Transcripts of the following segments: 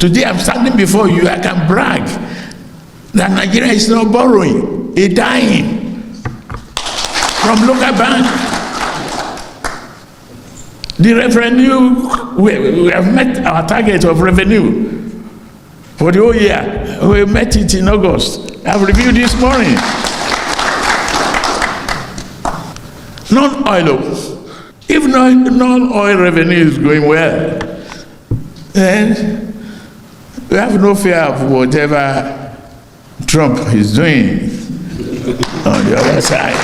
Today I'm standing before you, I can brag that Nigeria is not borrowing, it's dying from local bank. The revenue, we have met our target of revenue for the whole year. We met it in August. I've reviewed this morning. Non-oil. If non-oil revenue is going well, then we have no fear of whatever Trump is doing on the other side.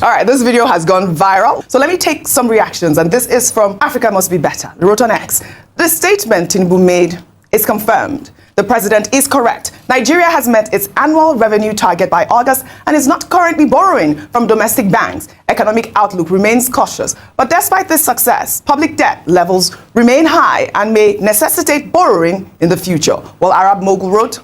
All right, this video has gone viral. So let me take some reactions, and this is from Africa Must Be Better. They wrote on X, the statement Tinubu made is confirmed. The president is correct. Nigeria has met its annual revenue target by August and is not currently borrowing from domestic banks. Economic outlook remains cautious. But despite this success, public debt levels remain high and may necessitate borrowing in the future. Well, Arab Mogul wrote,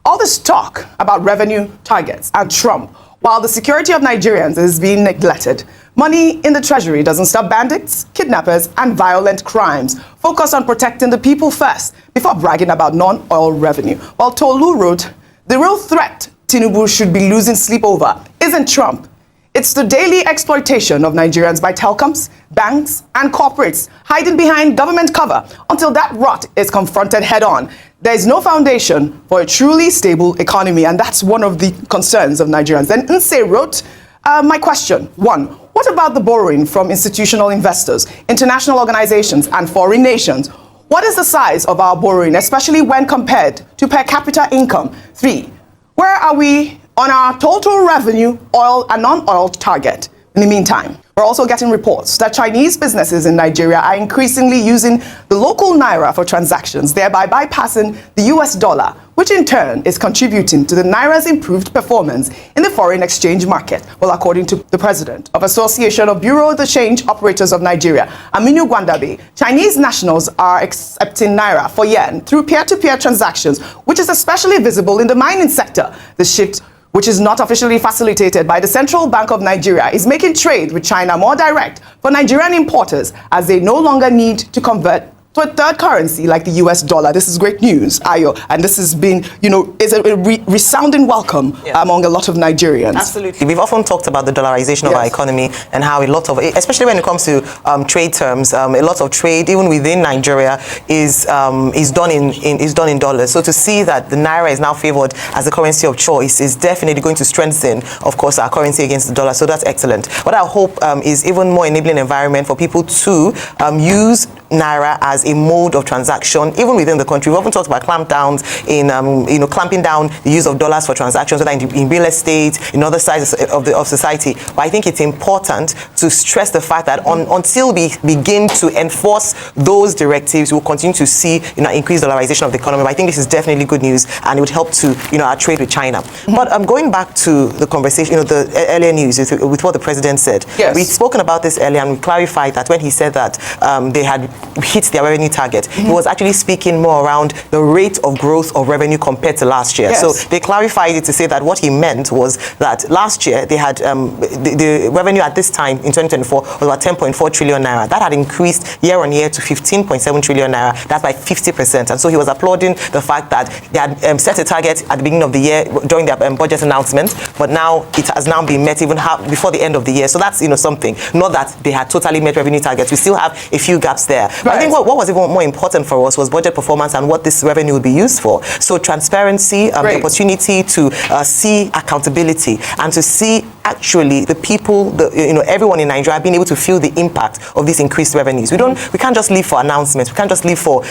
all this talk about revenue targets and Trump, while the security of Nigerians is being neglected, money in the treasury doesn't stop bandits, kidnappers, and violent crimes. Focus on protecting the people first before bragging about non-oil revenue. While Tolu wrote, the real threat Tinubu should be losing sleep over isn't Trump. It's the daily exploitation of Nigerians by telecoms, banks, and corporates hiding behind government cover until that rot is confronted head-on. There is no foundation for a truly stable economy, and that's one of the concerns of Nigerians. Then Nse wrote, my question, 1, what about the borrowing from institutional investors, international organizations, and foreign nations? What is the size of our borrowing, especially when compared to per capita income? 3, where are we on our total revenue, oil and non-oil target? In the meantime, we're also getting reports that Chinese businesses in Nigeria are increasingly using the local naira for transactions, thereby bypassing the US dollar, which in turn is contributing to the naira's improved performance in the foreign exchange market. Well, according to the president of Association of Bureau of the Change Operators of Nigeria, Aminu Gwandabe, Chinese nationals are accepting naira for yen through peer-to-peer transactions, which is especially visible in the mining sector. The shift, which is not officially facilitated by the Central Bank of Nigeria, is making trade with China more direct for Nigerian importers as they no longer need to convert to a third currency like the US dollar. This is great news, Ayo, and this has been, is a resounding welcome among a lot of Nigerians. Absolutely. We've often talked about the dollarization of our economy and how a lot of, especially when it comes to trade terms, a lot of trade, even within Nigeria, is done in dollars. So to see that the naira is now favored as the currency of choice is definitely going to strengthen, of course, our currency against the dollar. So that's excellent. What I hope is even more enabling environment for people to use naira as a mode of transaction, even within the country. We've often talked about clampdowns in, clamping down the use of dollars for transactions, whether in real estate, in other sides of society. But I think it's important to stress the fact that until we begin to enforce those directives, we'll continue to see, increased dollarization of the economy. But I think this is definitely good news, and it would help to, our trade with China. But going back to the conversation, the earlier news with what the president said. Yes. We've spoken about this earlier, and we clarified that when he said that they had hit their revenue target, he was actually speaking more around the rate of growth of revenue compared to last year. Yes. So they clarified it to say that what he meant was that last year they had the revenue at this time in 2024 was about 10.4 trillion naira. That had increased year on year to 15.7 trillion naira. That's by 50%. And so he was applauding the fact that they had set a target at the beginning of the year during their budget announcement, but now it has now been met even before the end of the year. So that's something. Not that they had totally met revenue targets. We still have a few gaps there. Right. But I think what was even more important for us was budget performance and what this revenue would be used for. So transparency, the opportunity to see accountability and to see actually the people, everyone in Nigeria being able to feel the impact of these increased revenues. We can't just live for announcements. We can't just live for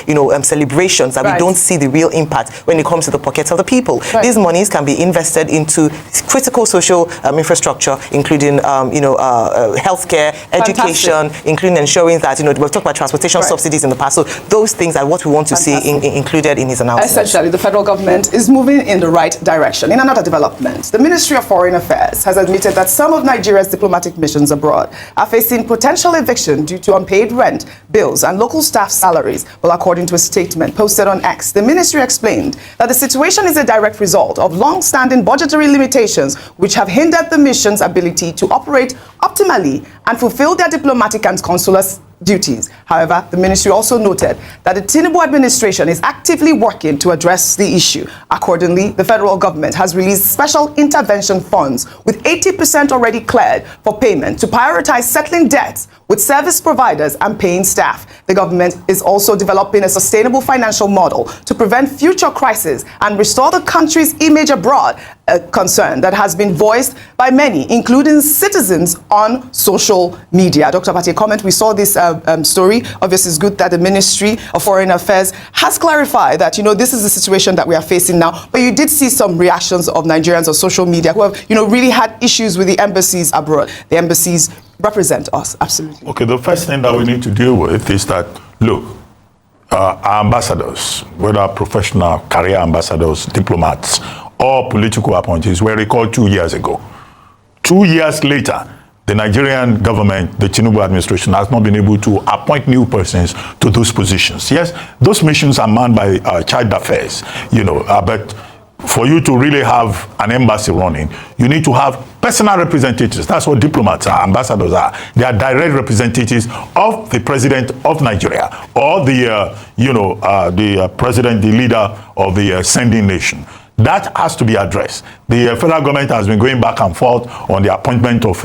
celebrations that we don't see the real impact when it comes to the pockets of the people. Right. These monies can be invested into critical social infrastructure, including healthcare, education, including ensuring that we've talked about transportation subsidies in the past. So those things are what we want to see included in his announcement. Essentially, the federal government is moving in the right direction. In another development, the Ministry of Foreign Affairs has admitted that some of Nigeria's diplomatic missions abroad are facing potential eviction due to unpaid rent, bills, and local staff salaries. Well, according to a statement posted on X, the ministry explained that the situation is a direct result of long-standing budgetary limitations which have hindered the mission's ability to operate optimally and fulfill their diplomatic and consular duties. However, the ministry also noted that the Tinubu administration is actively working to address the issue. Accordingly, the federal government has released special intervention funds with 80% already cleared for payment to prioritize settling debts with service providers and paying staff. The government is also developing a sustainable financial model to prevent future crises and restore the country's image abroad, a concern that has been voiced by many, including citizens on social media. Dr. Pati, comment, we saw this story. Obviously, it's good that the Ministry of Foreign Affairs has clarified that, this is the situation that we are facing now. But you did see some reactions of Nigerians on social media who have, really had issues with the embassies abroad. The embassies represent us, absolutely. Okay, the first thing that we need to deal with is that, look, our ambassadors, whether professional career ambassadors, diplomats, or political appointees, were recalled 2 years ago. 2 years later, the Nigerian government, the Tinubu administration, has not been able to appoint new persons to those positions. Yes, those missions are manned by child affairs, but for you to really have an embassy running, you need to have personal representatives. That's what diplomats are, ambassadors are. They are direct representatives of the president of Nigeria or the president, the leader of the sending nation. That has to be addressed. The federal government has been going back and forth on the appointment of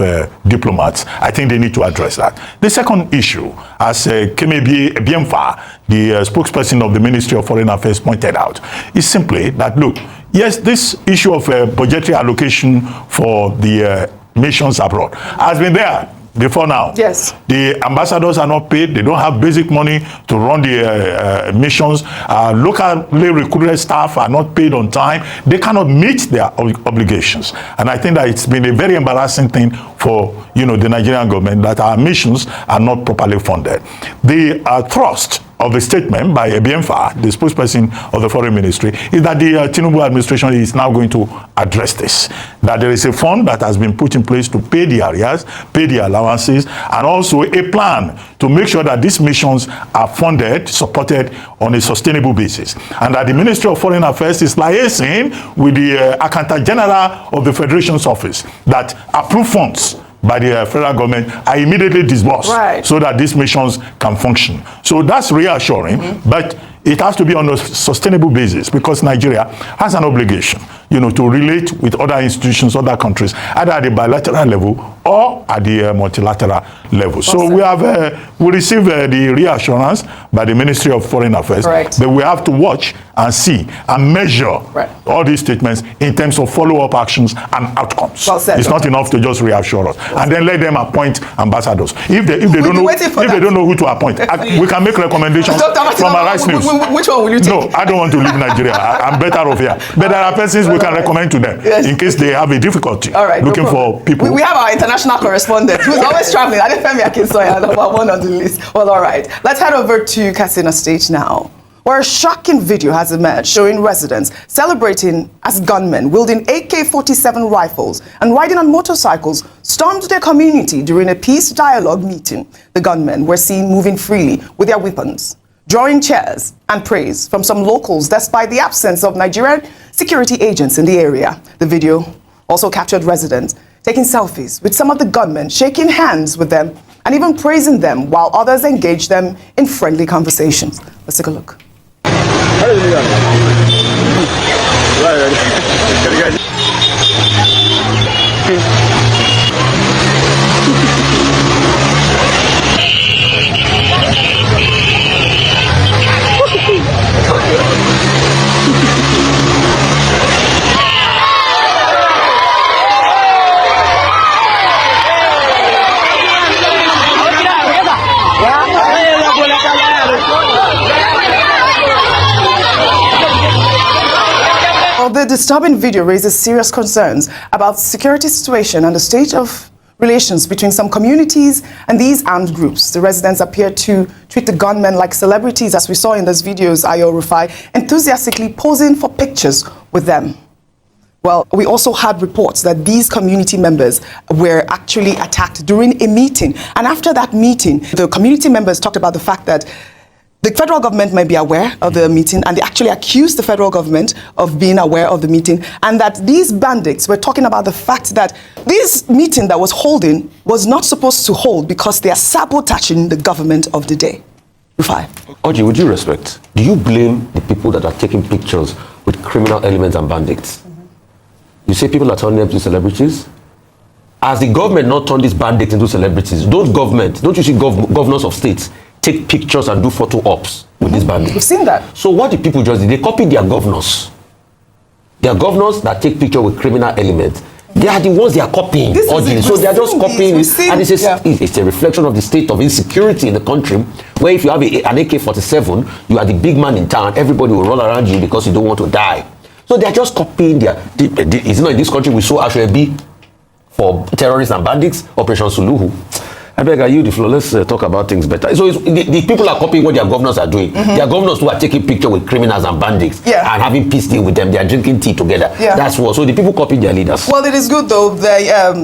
diplomats. I think they need to address that. The second issue, as Kemebi Ebiemfa, the spokesperson of the Ministry of Foreign Affairs, pointed out, is simply that, look, yes, this issue of budgetary allocation for the missions abroad has been there before now. Yes. The ambassadors are not paid. They don't have basic money to run the missions. Locally recruited staff are not paid on time. They cannot meet their obligations. And I think that it's been a very embarrassing thing for the Nigerian government that our missions are not properly funded. The thrust of the statement by Ebiemfa, the spokesperson of the Foreign Ministry, is that the Tinubu administration is now going to address this. That there is a fund that has been put in place to pay the arrears, pay the allowances, and also a plan to make sure that these missions are funded, supported on a sustainable basis. And that the Ministry of Foreign Affairs is liaising with the Accountant General of the Federation's office that approve funds by the federal government are immediately disbursed, right, so that these missions can function. So that's reassuring, but it has to be on a sustainable basis, because Nigeria has an obligation, to relate with other institutions, other countries, either at the bilateral level or at the multilateral level. So we have we received the reassurance by the Ministry of Foreign Affairs, right, that we have to watch and see and measure, right, all these statements in terms of follow-up actions and outcomes. Well said, it's not enough to just reassure us, and then let them appoint ambassadors. If they don't know who to appoint, we can make recommendations from our rights news. Which one will you take? No, I don't want to leave Nigeria. I'm better off here. But there are persons we can recommend to them, yes, in case they have a difficulty looking for people. We have our international correspondent who's always traveling. Adefemi Akinsoya, number one on the list. Well, all right. Let's head over to Katsina State now, where a shocking video has emerged showing residents celebrating as gunmen wielding AK-47 rifles and riding on motorcycles stormed their community during a peace dialogue meeting. The gunmen were seen moving freely with their weapons, drawing cheers and praise from some locals despite the absence of Nigerian security agents in the area. The video also captured residents taking selfies with some of the gunmen, shaking hands with them and even praising them, while others engaged them in friendly conversations. Let's take a look. The disturbing video raises serious concerns about the security situation and the state of relations between some communities and these armed groups. The residents appear to treat the gunmen like celebrities, as we saw in those videos, Ayo Rufai, enthusiastically posing for pictures with them. Well, we also had reports that these community members were actually attacked during a meeting. And after that meeting, the community members talked about the fact that the federal government might be aware of the meeting, and they actually accused the federal government of being aware of the meeting, and that these bandits were talking about the fact that this meeting that was holding was not supposed to hold because they are sabotaging the government of the day. Rufai. Oji, with due respect, do you blame the people that are taking pictures with criminal elements and bandits? You say people are turning them to celebrities? Has the government not turned these bandits into celebrities? Don't you see governors of states take pictures and do photo ops with these bandits? We've seen that. So what the people just did, they copy their governors. Their governors that take picture with criminal elements. They are the ones they are copying. So they are just copying it. And it's a reflection of the state of insecurity in the country, where if you have an AK-47, you are the big man in town, everybody will run around you because you don't want to die. So they are just copying it's not in this country we saw Ashwebi for terrorists and bandits, Operation Suluhu. I beg you the floor, let's talk about things better. So the people are copying what their governors are doing. Their governors who are taking pictures with criminals and bandits and having peace deal with them. They are drinking tea together. That's what. So the people copy their leaders. Well, it is good though.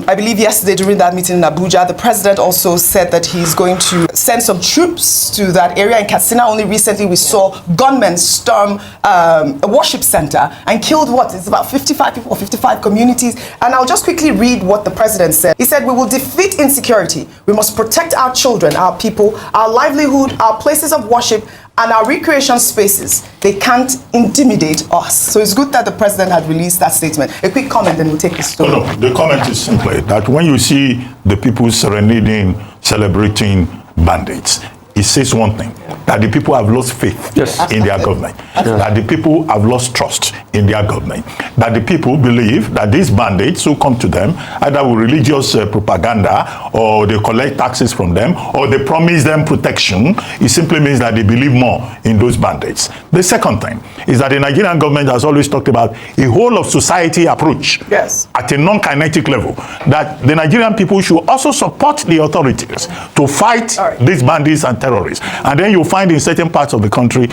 I believe yesterday during that meeting in Abuja, the president also said that he's going to send some troops to that area in Katsina. Only recently we saw gunmen storm a worship center and killed it's about 55 people or 55 communities. And I'll just quickly read what the president said. He said, "We will defeat insecurity. We must protect our children, our people, our livelihood, our places of worship, and our recreation spaces. They can't intimidate us." So it's good that the president had released that statement. A quick comment, then we'll take the story. No, the comment is simply that when you see the people serenading, celebrating bandits, it says one thing, that the people have lost faith in their government, that the people have lost trust in their government, that the people believe that these bandits who come to them, either with religious propaganda, or they collect taxes from them, or they promise them protection, it simply means that they believe more in those bandits. The second thing is that the Nigerian government has always talked about a whole of society approach at a non-kinetic level, that the Nigerian people should also support the authorities to fight these bandits and terrorists. And then you'll find in certain parts of the country,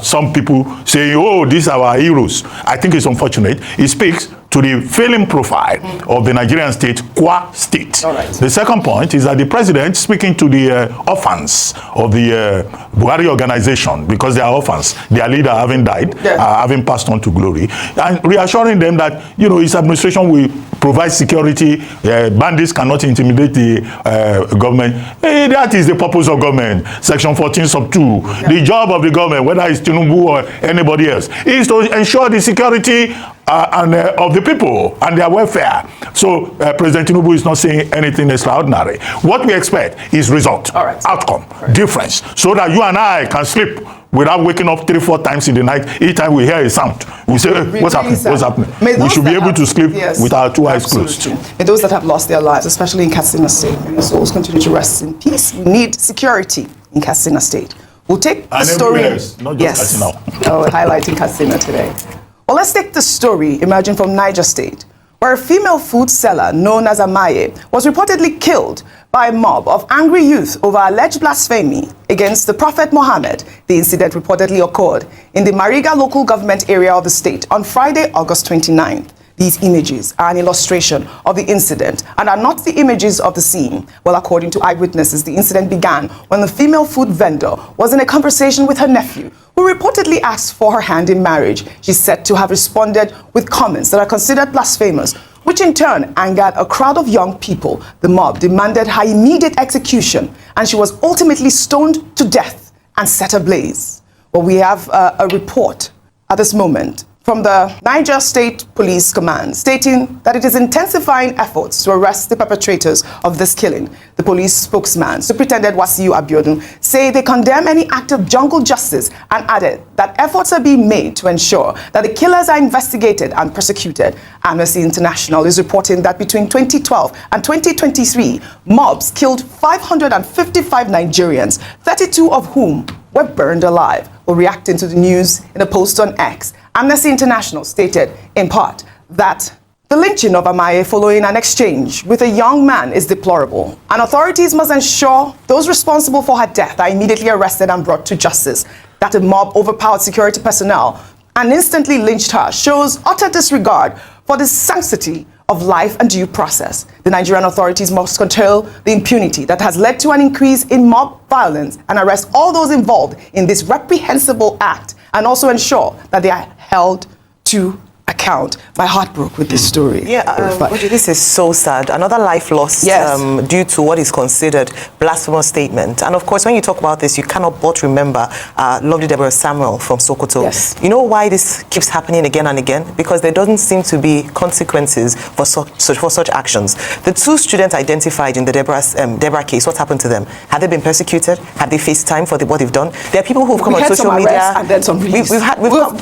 some people say, oh, these are our heroes. I think it's unfortunate. It speaks to the failing profile of the Nigerian state, qua state. The second point is that the president, speaking to the orphans of the Buhari organization, because they are orphans, their leader having died, having passed on to glory, and reassuring them that, his administration will provide security, bandits cannot intimidate the government. That is the purpose of government. Section 14 sub 2. The job of the government, whether it's Tinubu or anybody else, is to ensure the security of the people and their welfare. So President Tinubu is not saying anything extraordinary. What we expect is result, outcome, difference, so that you and I can sleep without waking up 3-4 times in the night. Each time we hear a sound, we say, what's happening? What's happening? We should be able to sleep with our two eyes closed. May those that have lost their lives, especially in Katsina State, may their souls continue to rest in peace. We need security in Katsina State. We'll take the story. Not just Katsina. Highlighting Katsina today. Well, let's take the story emerging from Niger State, where a female food seller known as Amaye was reportedly killed by a mob of angry youth over alleged blasphemy against the Prophet Muhammad. The incident reportedly occurred in the Mariga local government area of the state on Friday, August 29th. These images are an illustration of the incident and are not the images of the scene. Well, according to eyewitnesses, the incident began when the female food vendor was in a conversation with her nephew, who reportedly asked for her hand in marriage. She's said to have responded with comments that are considered blasphemous, which in turn angered a crowd of young people. The mob demanded her immediate execution, and she was ultimately stoned to death and set ablaze. Well, we have a report at this moment from the Niger State Police Command stating that it is intensifying efforts to arrest the perpetrators of this killing. The police spokesman, Superintendent Wasiu Abiodun, say they condemn any act of jungle justice and added that efforts are being made to ensure that the killers are investigated and prosecuted. Amnesty International is reporting that between 2012 and 2023, mobs killed 555 Nigerians, 32 of whom were burned alive. Well, reacting to the news in a post on X, Amnesty International stated, in part, that the lynching of Amaye following an exchange with a young man is deplorable, and authorities must ensure those responsible for her death are immediately arrested and brought to justice. That a mob overpowered security personnel and instantly lynched her shows utter disregard for the sanctity of life and due process. The Nigerian authorities must curtail the impunity that has led to an increase in mob violence and arrest all those involved in this reprehensible act, and also ensure that they are held to account. My heart broke with this story. This is so sad. Another life lost due to what is considered blasphemous statement. And of course, when you talk about this, you cannot but remember lovely Deborah Samuel from Sokoto. Yes. You know why this keeps happening again and again? Because there doesn't seem to be consequences for such actions. The two students identified in the Deborah case, what happened to them? Have they been persecuted? Have they faced time for what they've done? There are people who've come on social media. And then some we've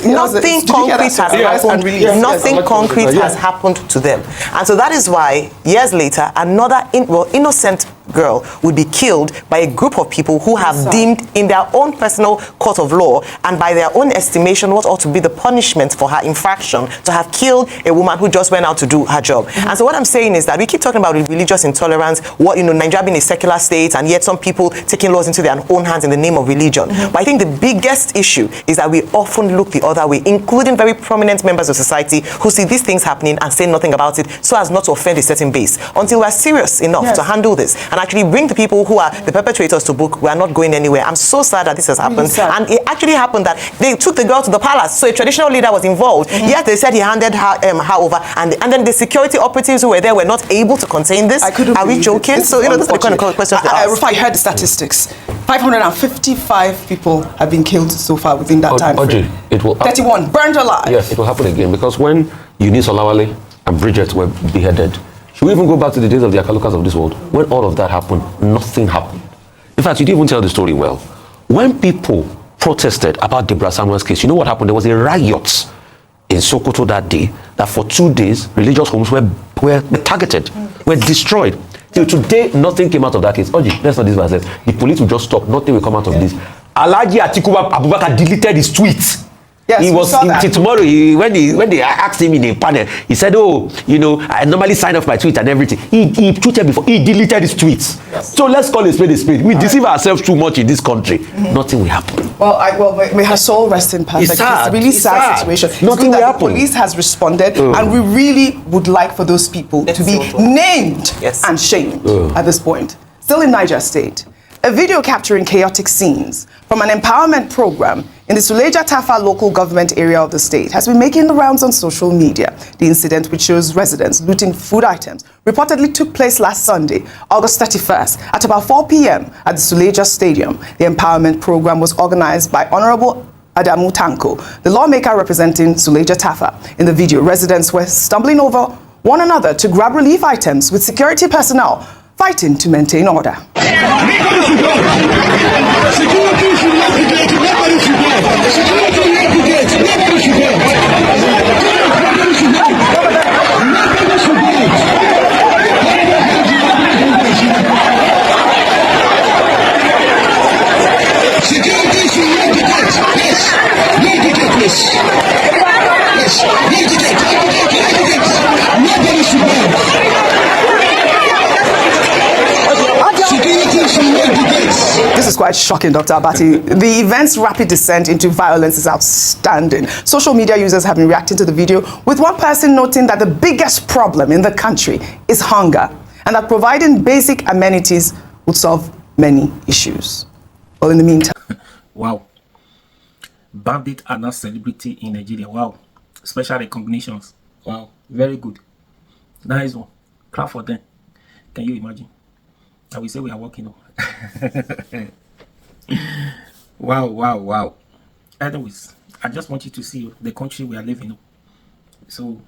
nothing concrete has happened. Nothing concrete has happened to them. And so that is why, years later, another innocent girl would be killed by a group of people who have deemed in their own personal court of law and by their own estimation what ought to be the punishment for her infraction to have killed a woman who just went out to do her job. And so what I'm saying is that we keep talking about religious intolerance, Nigeria being a secular state, and yet some people taking laws into their own hands in the name of religion. But I think the biggest issue is that we often look the other way, including very prominent members of society who see these things happening and say nothing about it so as not to offend a certain base. Until we're serious enough to handle this and actually bring the people who are the perpetrators to book, we are not going anywhere. I'm so sad that this has happened. And it actually happened that they took the girl to the palace, so a traditional leader was involved. Yet they said he handed her over, and then the security operatives who were there were not able to contain this. Are we joking? So this is the kind of question to ask. I heard the statistics. 555 people have been killed so far within that time frame. It will 31 burned alive. Yes, it will happen again, because when Eunice Olawale and Bridget were beheaded, should we even go back to the days of the Akalukas of this world? When all of that happened, nothing happened. In fact, you didn't even tell the story well. When people protested about Deborah Samuel's case, you know what happened? There was a riot in Sokoto that day, that for 2 days, religious homes were targeted, were destroyed. Till today, nothing came out of that case. Oji, let's not this verse. The police will just stop. Nothing will come out of this. Alhaji Atiku Abubakar deleted his tweet. Yes, he was tomorrow. When they asked him in a panel, he said, "Oh, I normally sign off my tweet and everything." He tweeted before. He deleted his tweets. Yes. So let's call a spade a spade. We deceive ourselves too much in this country. Nothing will happen. Well, may her soul rest in peace. It's a really sad situation. Nothing will happen. The police has responded, and we really would like for those people to be named and shamed at this point. Still in Niger State, a video capturing chaotic scenes from an empowerment program in the Suleja Tafa local government area of the state has been making the rounds on social media. The incident, which shows residents looting food items, reportedly took place last Sunday, August 31st, at about 4 p.m. at the Suleja Stadium. The empowerment program was organized by Honorable Adamu Tanko, the lawmaker representing Suleja Tafa. In the video, residents were stumbling over one another to grab relief items, with security personnel fighting to maintain order. This is quite shocking, Dr. Abati. The event's rapid descent into violence is outstanding. Social media users have been reacting to the video, with one person noting that the biggest problem in the country is hunger, and that providing basic amenities would solve many issues. Well, in the meantime... Wow. Bandits are not celebrity in Nigeria. Wow. Special recognitions. Wow. Very good. Nice one. Clap for them. Can you imagine? And we say we are working on. Wow. Anyways, I just want you to see the country we are living in. So,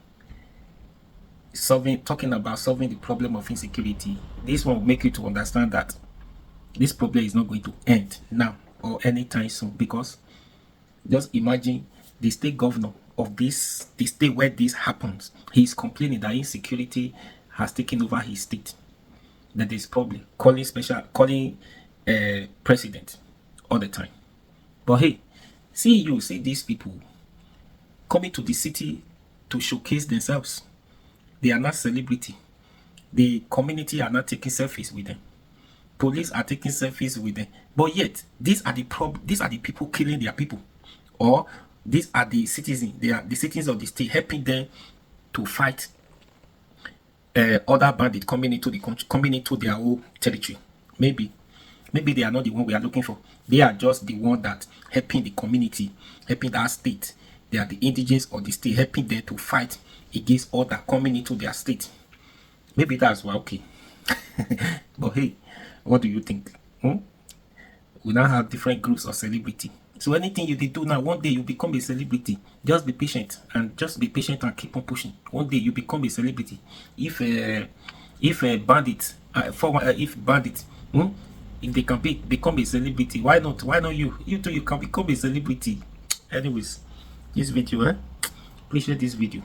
talking about solving the problem of insecurity, this one will make you to understand that this problem is not going to end now or anytime soon, because just imagine the state governor of the state where this happens. He is complaining that insecurity has taken over his state. That there's problem, calling president all the time. But hey, see these people coming to the city to showcase themselves. They are not celebrity. The community are not taking selfies with them. Police are taking selfies with them. But yet, these are the people killing their people. Or these are the citizens. They are the citizens of the state, helping them to fight other bandits coming into the country, coming into their own territory. Maybe they are not the one we are looking for. They are just the one that helping the community, helping that state. They are the indigents of the state, helping them to fight against all that coming into their state. Maybe that's why, okay. But hey, what do you think? We now have different groups of celebrity. So anything you do now, one day you become a celebrity. Just be patient and keep on pushing. One day you become a celebrity. If bandits, if they can become a celebrity, why not? Why not you? You too, you can become a celebrity. Anyways, this video, please share this video.